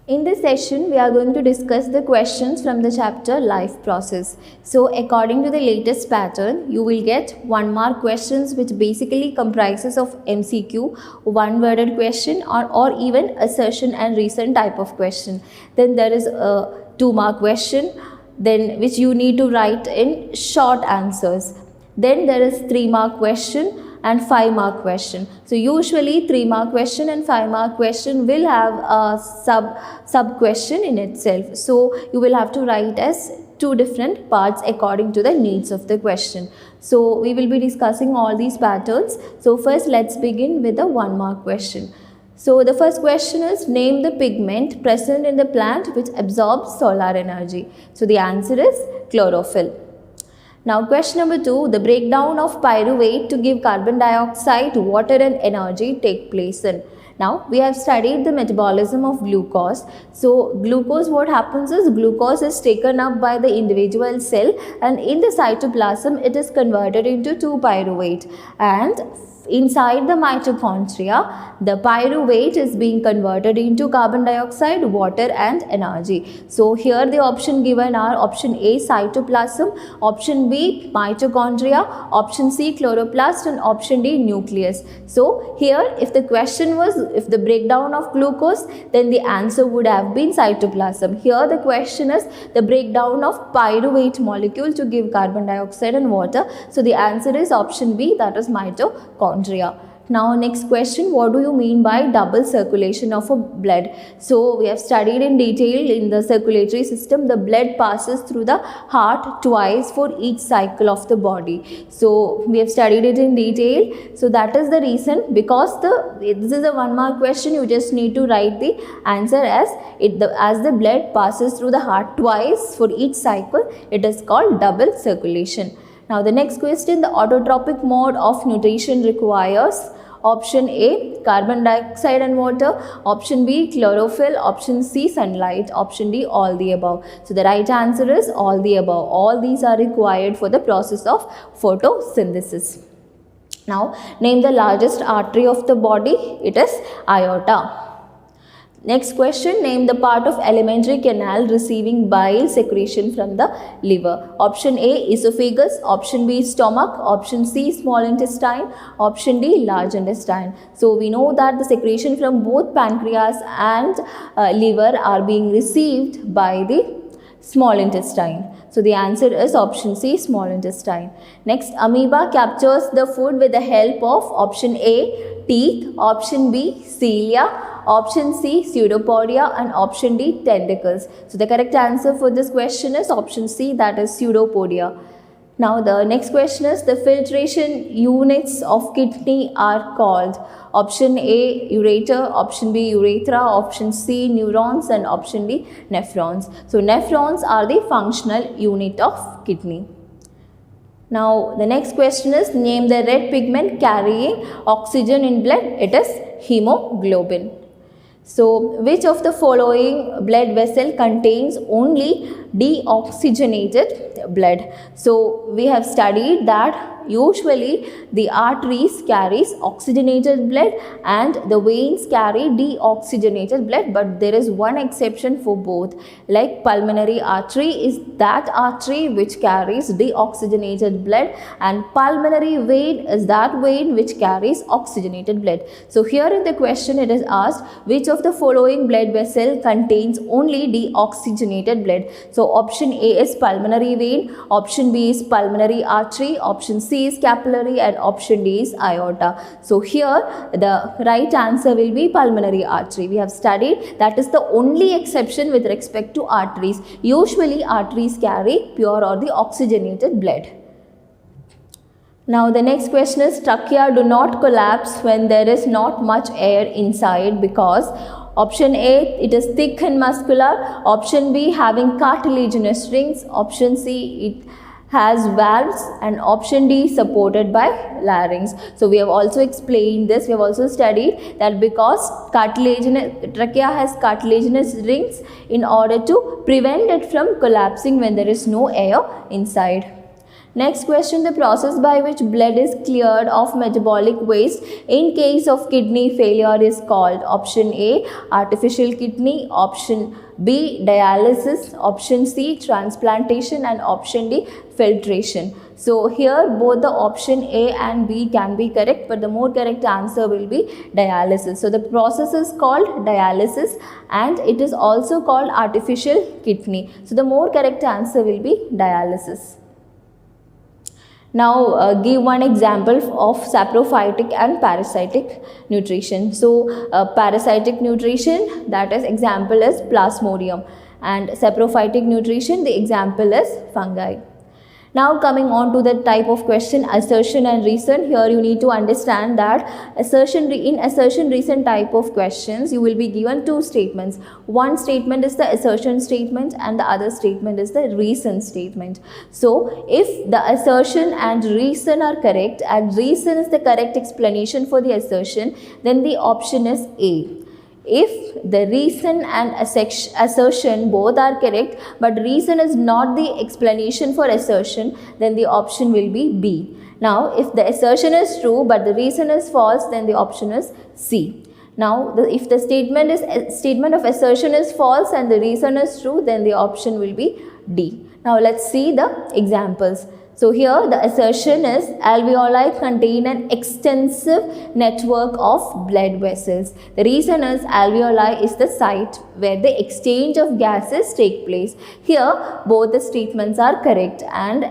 In this session, we are going to discuss the questions from the chapter Life Process. So, according to the latest pattern, you will get 1 mark questions which basically comprises of MCQ, one-worded question or even assertion and reason type of question. Then there is a 2 mark question, then which you need to write in short answers. Then there is 3 mark question and 5 mark question. So usually 3 mark question and 5 mark question will have a sub question in itself. So you will have to write as 2 different parts according to the needs of the question. So we will be discussing all these patterns. So first let's begin with the 1 mark question. So the first question is, name the pigment present in the plant which absorbs solar energy. So the answer is chlorophyll. Now question number 2, the breakdown of pyruvate to give carbon dioxide, water and energy take place in. Now we have studied the metabolism of glucose. So glucose, what happens is glucose is taken up by the individual cell and in the cytoplasm it is converted into 2-pyruvate, and inside the mitochondria the pyruvate is being converted into carbon dioxide, water and energy. So here the option given are option A cytoplasm, option B mitochondria, option C chloroplast and option D nucleus. So here if the question was if the breakdown of glucose, then the answer would have been cytoplasm. Here the question is the breakdown of pyruvate molecule to give carbon dioxide and water. So the answer is option B, that is mitochondria. Now next question, what do you mean by double circulation of a blood? So we have studied in detail in the circulatory system, the blood passes through the heart twice for each cycle of the body. So we have studied it in detail. So that is the reason, because this is a 1 mark question, you just need to write the answer as the blood passes through the heart twice for each cycle, it is called double circulation. Now the next question, the autotrophic mode of nutrition requires option A carbon dioxide and water, option B chlorophyll, option C sunlight, option D all the above. So the right answer is all the above. All these are required for the process of photosynthesis. Now name the largest artery of the body. It is aorta. Next question, name the part of alimentary canal receiving bile secretion from the liver. Option A esophagus, option B stomach, option C small intestine, option D large intestine. So we know that the secretion from both pancreas and liver are being received by the small intestine. So the answer is option C, small intestine. Next, amoeba captures the food with the help of option A teeth, option B cilia, option C pseudopodia and option D tentacles. So the correct answer for this question is option C, that is pseudopodia. Now the next question is, the filtration units of kidney are called option A ureter, option B urethra, option C neurons and option D nephrons. So nephrons are the functional unit of kidney. Now the next question is, name the red pigment carrying oxygen in blood. It is hemoglobin. So which of the following blood vessel contains only deoxygenated blood? So we have studied that usually the arteries carries oxygenated blood and the veins carry deoxygenated blood, but there is one exception for both. Like pulmonary artery is that artery which carries deoxygenated blood, and pulmonary vein is that vein which carries oxygenated blood. So here in the question it is asked, which of the following blood vessel contains only deoxygenated blood? So option A is pulmonary vein, option B is pulmonary artery, option C is capillary and option D is aorta. So here the right answer will be pulmonary artery. We have studied that is the only exception with respect to arteries. Usually arteries carry pure or the oxygenated blood. Now the next question is, trachea do not collapse when there is not much air inside because option A it is thick and muscular, option B having cartilaginous rings, option C it has valves and option D supported by larynx. So we have also explained this, we have also studied that because trachea has cartilaginous rings in order to prevent it from collapsing when there is no air inside. Next question, the process by which blood is cleared of metabolic waste in case of kidney failure is called. Option A, artificial kidney. Option B, dialysis. Option C, transplantation. And option D, filtration. So here both the option A and B can be correct, but the more correct answer will be dialysis. So the process is called dialysis and it is also called artificial kidney. So the more correct answer will be dialysis. Now give one example of saprophytic and parasitic nutrition. So parasitic nutrition, that is example is plasmodium, and saprophytic nutrition, the example is fungi. Now coming on to the type of question, assertion and reason. Here you need to understand that in assertion reason type of questions, you will be given two statements. One statement is the assertion statement and the other statement is the reason statement. So if the assertion and reason are correct and reason is the correct explanation for the assertion, then the option is A. If the reason and assertion both are correct, but reason is not the explanation for assertion, then the option will be B. Now, if the assertion is true, but the reason is false, then the option is C. Now, if the statement of assertion is false and the reason is true, then the option will be D. Now, let's see the examples. So here the assertion is alveoli contain an extensive network of blood vessels. The reason is alveoli is the site where the exchange of gases take place. Here both the statements are correct and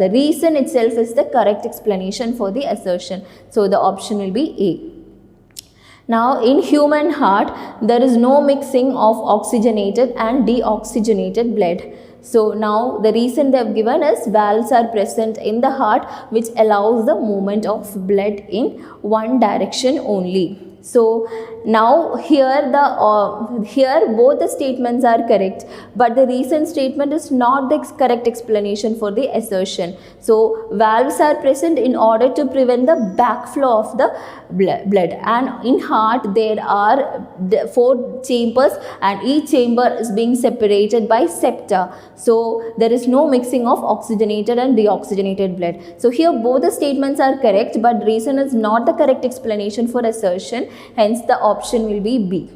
the reason itself is the correct explanation for the assertion. So the option will be A. Now in human heart there is no mixing of oxygenated and deoxygenated blood. So now the reason they have given is valves are present in the heart which allows the movement of blood in one direction only. So now here both the statements are correct, but the reason statement is not the correct explanation for the assertion. So valves are present in order to prevent the backflow of the blood, and in heart there are 4 chambers and each chamber is being separated by septa. So there is no mixing of oxygenated and deoxygenated blood. So here both the statements are correct, but reason is not the correct explanation for assertion. Hence the option will be B.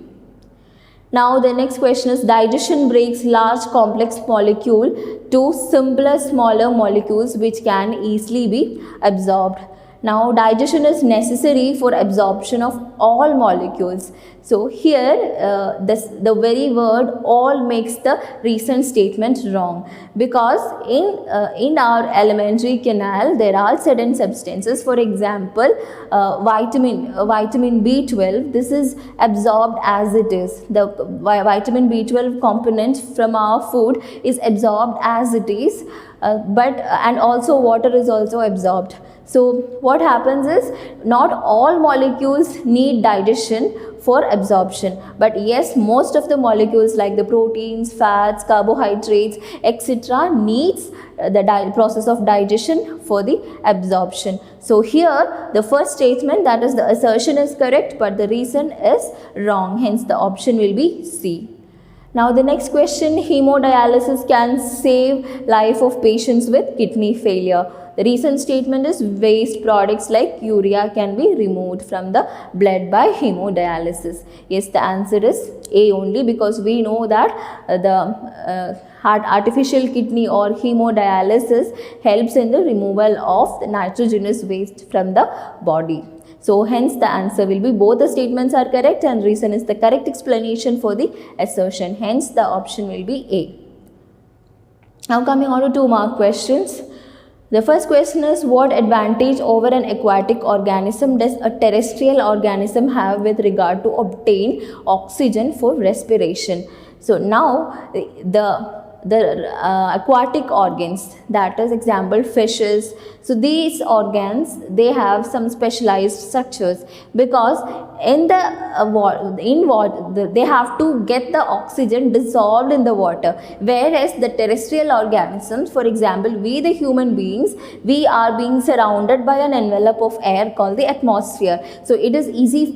Now the next question is, digestion breaks large complex molecule to simpler smaller molecules which can easily be absorbed. Now digestion is necessary for absorption of all molecules. So here the very word all makes the reason statement wrong, because in our alimentary canal there are certain substances. For example, vitamin B12, this is absorbed as it is. The vitamin B12 component from our food is absorbed as it is, and also water is also absorbed. So what happens is, not all molecules need digestion for absorption, but yes, most of the molecules like the proteins, fats, carbohydrates, etc. needs the process of digestion for the absorption. So here the first statement, that is the assertion, is correct, but the reason is wrong. Hence the option will be C. Now the next question, hemodialysis can save life of patients with kidney failure. The reason statement is waste products like urea can be removed from the blood by hemodialysis. Yes, the answer is A only, because we know that the artificial kidney or hemodialysis helps in the removal of the nitrogenous waste from the body. So hence the answer will be, both the statements are correct and reason is the correct explanation for the assertion. Hence the option will be A. Now coming on to 2-mark questions. The first question is, what advantage over an aquatic organism does a terrestrial organism have with regard to obtain oxygen for respiration? So now the aquatic organs, that is example fishes. So these organs, they have some specialized structures, because in water they have to get the oxygen dissolved in the water, whereas the terrestrial organisms, for example we the human beings, we are being surrounded by an envelope of air called the atmosphere. So it is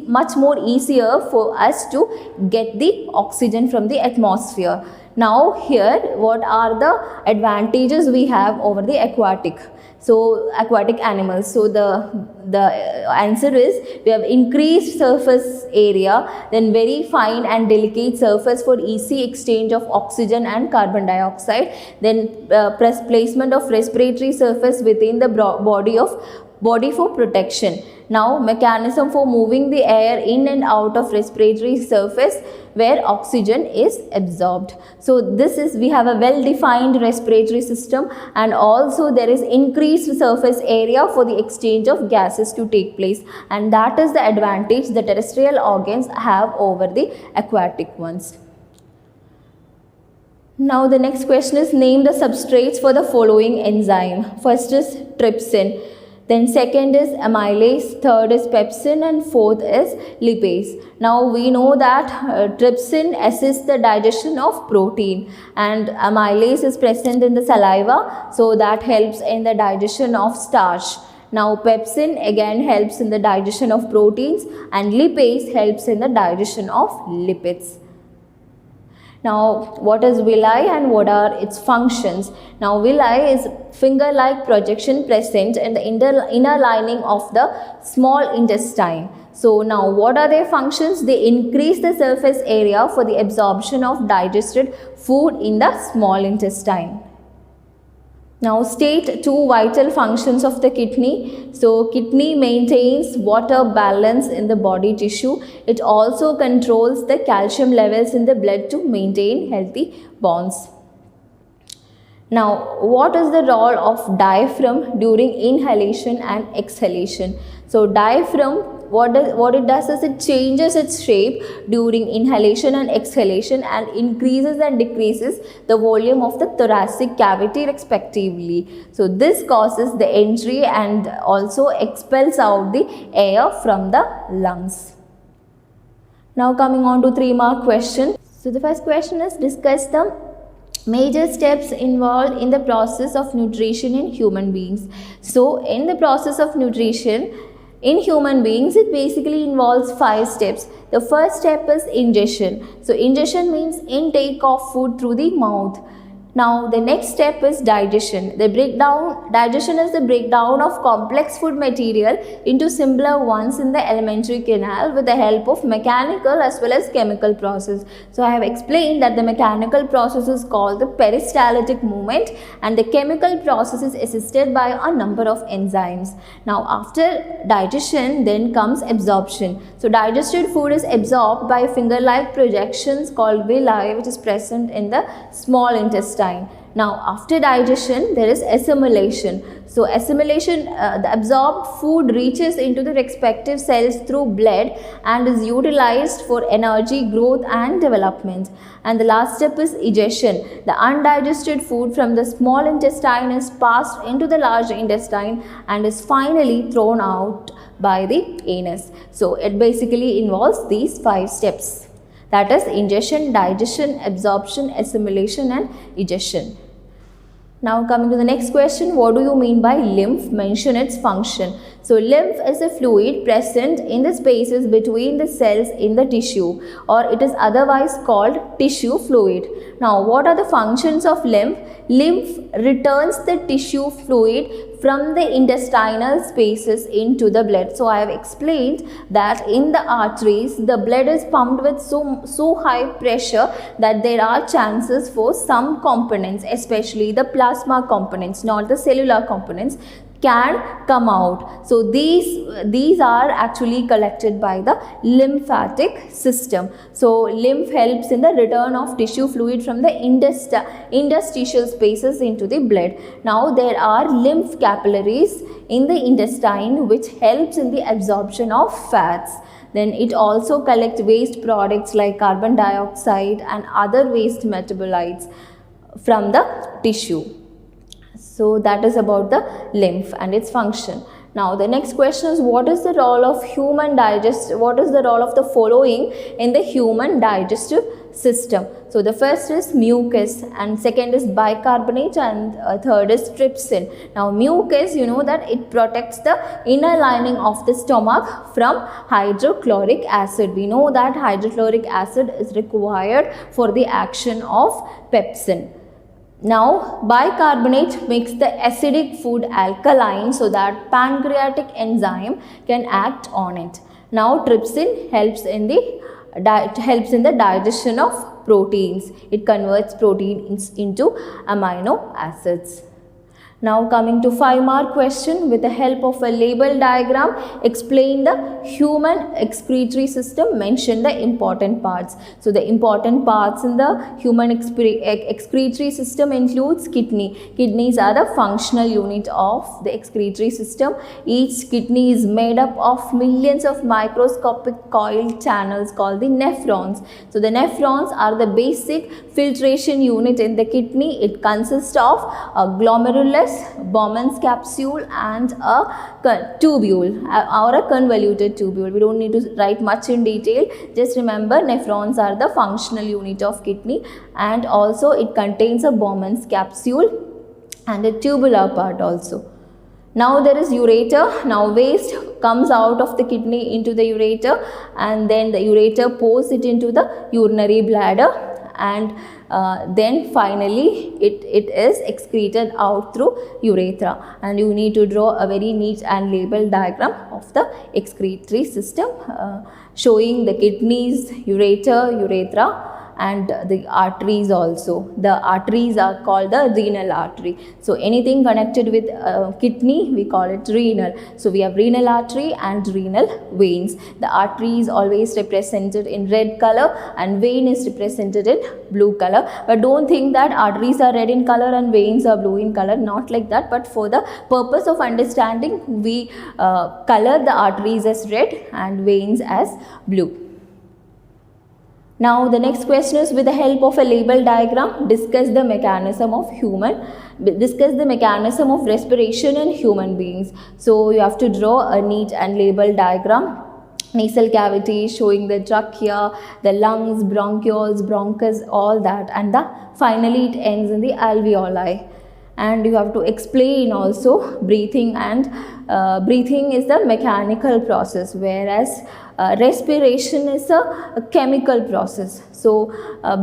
much more easier for us to get the oxygen from the atmosphere. Now here, what are the advantages we have over the aquatic? So aquatic animals. So the answer is, we have increased surface area, then very fine and delicate surface for easy exchange of oxygen and carbon dioxide, then placement of respiratory surface within the body for protection. Now mechanism for moving the air in and out of respiratory surface where oxygen is absorbed. So this is, we have a well defined respiratory system, and also there is increased surface area for the exchange of gases to take place, and that is the advantage the terrestrial organs have over the aquatic ones. Now the next question is, name the substrates for the following enzyme. First is trypsin. Then second is amylase, third is pepsin, and fourth is lipase. Now we know that trypsin assists the digestion of protein, and amylase is present in the saliva, so that helps in the digestion of starch. Now pepsin again helps in the digestion of proteins, and lipase helps in the digestion of lipids. Now what is villi and what are its functions? Now villi is finger-like projection present in the inner lining of the small intestine. So now what are their functions? They increase the surface area for the absorption of digested food in the small intestine. Now state two vital functions of the kidney. So kidney maintains water balance in the body tissue. It also controls the calcium levels in the blood to maintain healthy bonds. Now what is the role of diaphragm during inhalation and exhalation? So diaphragm, what it does is it changes its shape during inhalation and exhalation, and increases and decreases the volume of the thoracic cavity respectively. So this causes the entry and also expels out the air from the lungs. Now coming on to 3-mark question. So the first question is, discuss the major steps involved in the process of nutrition in human beings. So in the process of nutrition in human beings, it basically involves 5 steps. The first step is ingestion. So ingestion means intake of food through the mouth. Now the next step is digestion. Digestion is the breakdown of complex food material into simpler ones in the alimentary canal with the help of mechanical as well as chemical process. So I have explained that the mechanical process is called the peristaltic movement, and the chemical process is assisted by a number of enzymes. Now after digestion then comes absorption. So digested food is absorbed by finger-like projections called villi, which is present in the small intestine. Now after digestion there is assimilation. So assimilation, the absorbed food reaches into the respective cells through blood and is utilized for energy, growth and development. And the last step is egestion. The undigested food from the small intestine is passed into the large intestine and is finally thrown out by the anus. So it basically involves these 5 steps. That is ingestion, digestion, absorption, assimilation and egestion. Now coming to the next question, what do you mean by lymph? Mention its function. So lymph is a fluid present in the spaces between the cells in the tissue, or it is otherwise called tissue fluid. Now what are the functions of lymph? Lymph returns the tissue fluid from the intestinal spaces into the blood. So I have explained that in the arteries the blood is pumped with so high pressure that there are chances for some components, especially the plasma components, not the cellular components, can come out. So these are actually collected by the lymphatic system. So lymph helps in the return of tissue fluid from the interstitial spaces into the blood. Now there are lymph capillaries in the intestine which helps in the absorption of fats. Then it also collects waste products like carbon dioxide and other waste metabolites from the tissue. So that is about the lymph and its function. Now the next question is, what is the role of the following in the human digestive system? So the first is mucus, and second is bicarbonate, and third is trypsin. Now mucus, you know that it protects the inner lining of the stomach from hydrochloric acid. We know that hydrochloric acid is required for the action of pepsin. Now bicarbonate makes the acidic food alkaline so that pancreatic enzyme can act on it. Now trypsin helps in the digestion of proteins. It converts proteins into amino acids. Now coming to 5-mark question, with the help of a label diagram, explain the human excretory system, mention the important parts. So the important parts in the human excretory system includes kidney. Kidneys are the functional unit of the excretory system. Each kidney is made up of millions of microscopic coiled channels called the nephrons. So the nephrons are the basic filtration unit in the kidney. It consists of a glomerulus, Bowman's capsule, and a tubule or a convoluted tubule. We don't need to write much in detail. Just remember, nephrons are the functional unit of kidney, and also it contains a Bowman's capsule and a tubular part also. Now there is ureter. Now waste comes out of the kidney into the ureter, and then the ureter pours it into the urinary bladder, and then finally it is excreted out through urethra. And you need to draw a very neat and labeled diagram of the excretory system showing the kidneys, ureter, urethra, and the arteries also. The arteries are called the renal artery. So anything connected with kidney, we call it renal. So we have renal artery and renal veins. The artery is always represented in red color and vein is represented in blue color. But don't think that arteries are red in color and veins are blue in color. Not like that. But for the purpose of understanding, we color the arteries as red and veins as blue. Now the next question is, with the help of a label diagram, discuss the mechanism of respiration in human beings. So you have to draw a neat and label diagram. Nasal cavity showing the trachea, the lungs, bronchioles, bronchus, all that, and finally it ends in the alveoli. And you have to explain also breathing, and breathing is the mechanical process, whereas respiration is a chemical process. So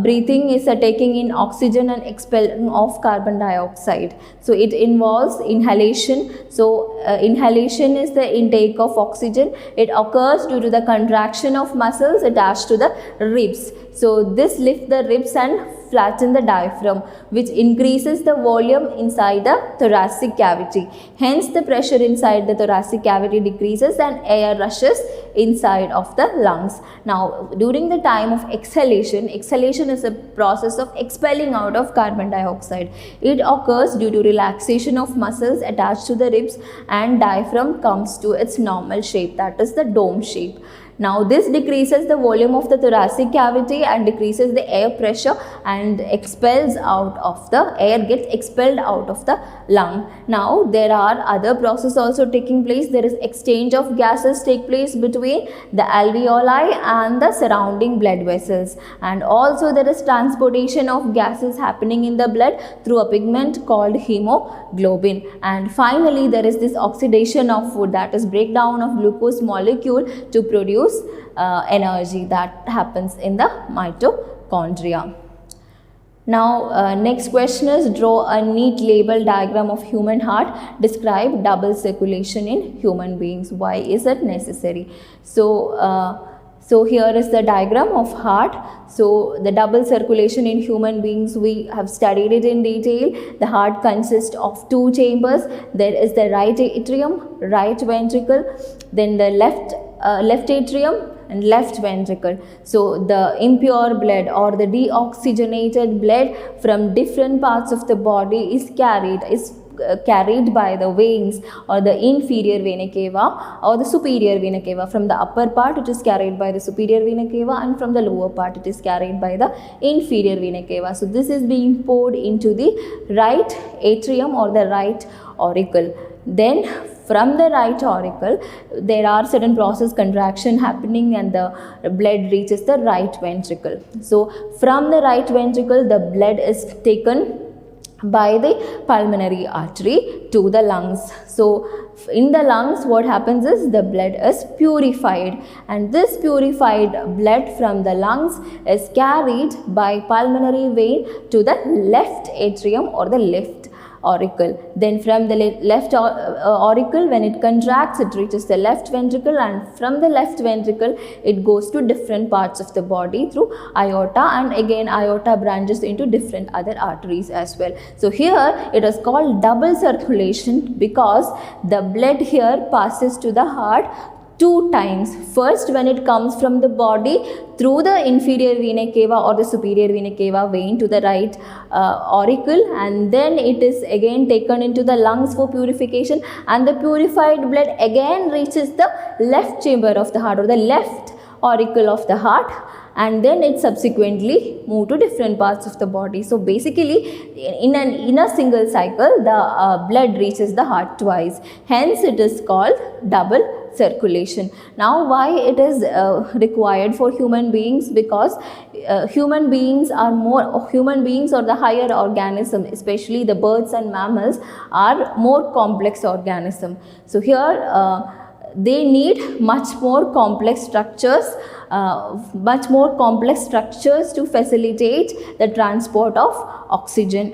breathing is taking in oxygen and expelling of carbon dioxide. So it involves inhalation. So inhalation is the intake of oxygen. It occurs due to the contraction of muscles attached to the ribs. So this lifts the ribs and flatten the diaphragm, which increases the volume inside the thoracic cavity. Hence the pressure inside the thoracic cavity decreases and air rushes inside of the lungs. Now during the time of exhalation is a process of expelling out of carbon dioxide. It occurs due to relaxation of muscles attached to the ribs, and diaphragm comes to its normal shape, that is the dome shape. Now this decreases the volume of the thoracic cavity and decreases the air pressure, and expels out of the air gets expelled out of the lung. Now there are other processes also taking place. There is exchange of gases take place between the alveoli and the surrounding blood vessels, and also there is transportation of gases happening in the blood through a pigment called hemoglobin. And finally there is this oxidation of food, that is breakdown of glucose molecule to produce energy, that happens in the mitochondria. Now next question is, draw a neat label diagram of human heart. Describe double circulation in human beings. Why is it necessary? So here is the diagram of heart. So the double circulation in human beings, we have studied it in detail. The heart consists of two chambers. There is the right atrium, right ventricle, then the left atrium and left ventricle. So the impure blood or the deoxygenated blood from different parts of the body is carried by the veins or the inferior vena cava or the superior vena cava. From the upper part it is carried by the superior vena cava, and from the lower part it is carried by the inferior vena cava. So this is being poured into the right atrium or the right auricle. Then from the right auricle there are certain process contraction happening and the blood reaches the right ventricle. So from the right ventricle the blood is taken by the pulmonary artery to the lungs. So in the lungs what happens is the blood is purified, and this purified blood from the lungs is carried by pulmonary vein to the left atrium or the left auricle. Then from the left auricle, when it contracts it reaches the left ventricle, and from the left ventricle it goes to different parts of the body through aorta, and again aorta branches into different other arteries as well. So here it is called double circulation because the blood here passes to the heart two times. First when it comes from the body through the inferior vena cava or the superior vena cava vein to the right auricle, and then it is again taken into the lungs for purification, and the purified blood again reaches the left chamber of the heart or the left auricle of the heart, and then it subsequently move to different parts of the body. So basically in a single cycle the blood reaches the heart twice, hence it is called double circulation. Now why it is required for human beings? Because human beings or the higher organism, especially the birds and mammals, are more complex organism. So here they need much more complex structures to facilitate the transport of oxygen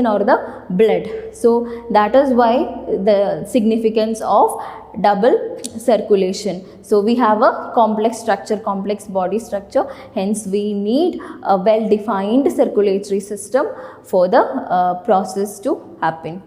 or the blood. So that is why the significance of double circulation. So we have a complex structure, complex body structure, hence we need a well defined circulatory system for the process to happen.